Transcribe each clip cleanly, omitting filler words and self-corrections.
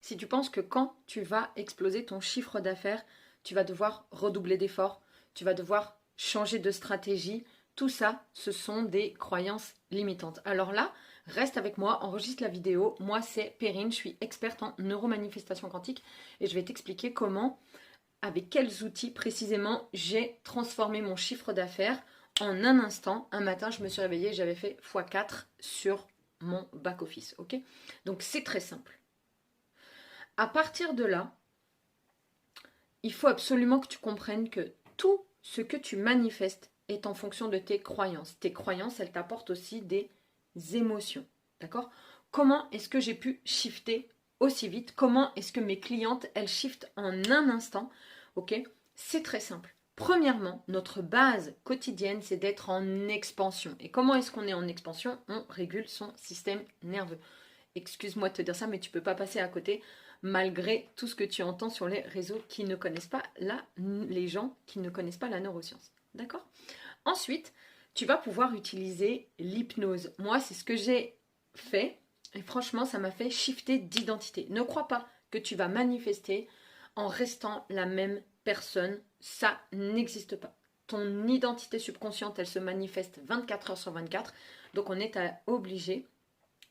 si tu penses que quand tu vas exploser ton chiffre d'affaires, tu vas devoir redoubler d'efforts, tu vas devoir changer de stratégie, tout ça, ce sont des croyances limitantes. Alors là, reste avec moi, enregistre la vidéo. Moi, c'est Perrine, je suis experte en neuromanifestation quantique et je vais t'expliquer comment, avec quels outils précisément, j'ai transformé mon chiffre d'affaires en un instant. Un matin, je me suis réveillée, j'avais fait x4 sur mon back-office. Ok? Donc, c'est très simple. À partir de là, il faut absolument que tu comprennes que tout ce que tu manifestes est en fonction de tes croyances. Tes croyances, elles t'apportent aussi des émotions. D'accord? Comment est-ce que j'ai pu shifter aussi vite? Comment est-ce que mes clientes, elles shiftent en un instant? Ok? C'est très simple. Premièrement, notre base quotidienne, c'est d'être en expansion. Et comment est-ce qu'on est en expansion? On régule son système nerveux. Excuse-moi de te dire ça, mais tu ne peux pas passer à côté malgré tout ce que tu entends sur les réseaux qui ne connaissent pas les gens qui ne connaissent pas la neuroscience. D'accord? Ensuite, tu vas pouvoir utiliser l'hypnose. Moi, c'est ce que j'ai fait et franchement, ça m'a fait shifter d'identité. Ne crois pas que tu vas manifester en restant la même personne. Ça n'existe pas. Ton identité subconsciente, elle se manifeste 24 heures sur 24. Donc, on est obligé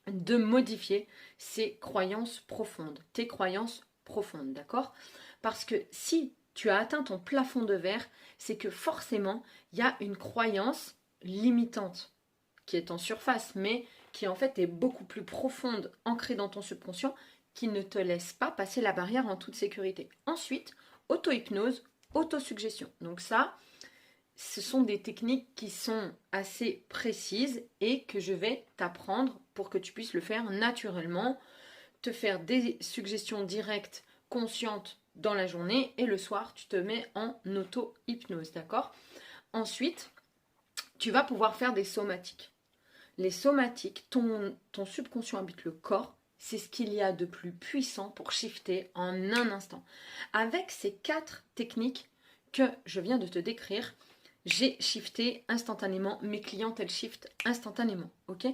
de modifier ces croyances profondes, tes croyances profondes, d'accord? Parce que si tu as atteint ton plafond de verre, c'est que forcément, il y a une croyance limitante qui est en surface, mais qui en fait est beaucoup plus profonde, ancrée dans ton subconscient, qui ne te laisse pas passer la barrière en toute sécurité. Ensuite, auto-hypnose, autosuggestion. Donc ça, ce sont des techniques qui sont assez précises et que je vais t'apprendre pour que tu puisses le faire naturellement, te faire des suggestions directes, conscientes dans la journée et le soir, tu te mets en auto-hypnose, d'accord? Ensuite, tu vas pouvoir faire des somatiques. Les somatiques, ton subconscient habite le corps, c'est ce qu'il y a de plus puissant pour shifter en un instant. Avec ces 4 techniques que je viens de te décrire, j'ai shifté instantanément, mes clientes elles shiftent instantanément, ok?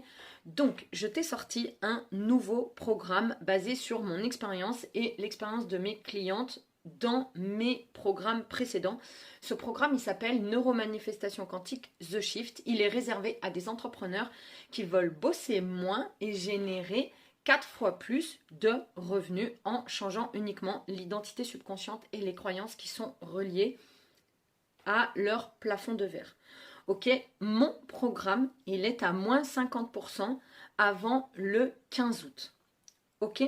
Donc je t'ai sorti un nouveau programme basé sur mon expérience et l'expérience de mes clientes dans mes programmes précédents. Ce programme il s'appelle Neuromanifestation quantique The Shift. Il est réservé à des entrepreneurs qui veulent bosser moins et générer 4 fois plus de revenus en changeant uniquement l'identité subconsciente et les croyances qui sont reliées à leur plafond de verre. Ok, mon programme, il est à moins 50% avant le 15 août. Ok,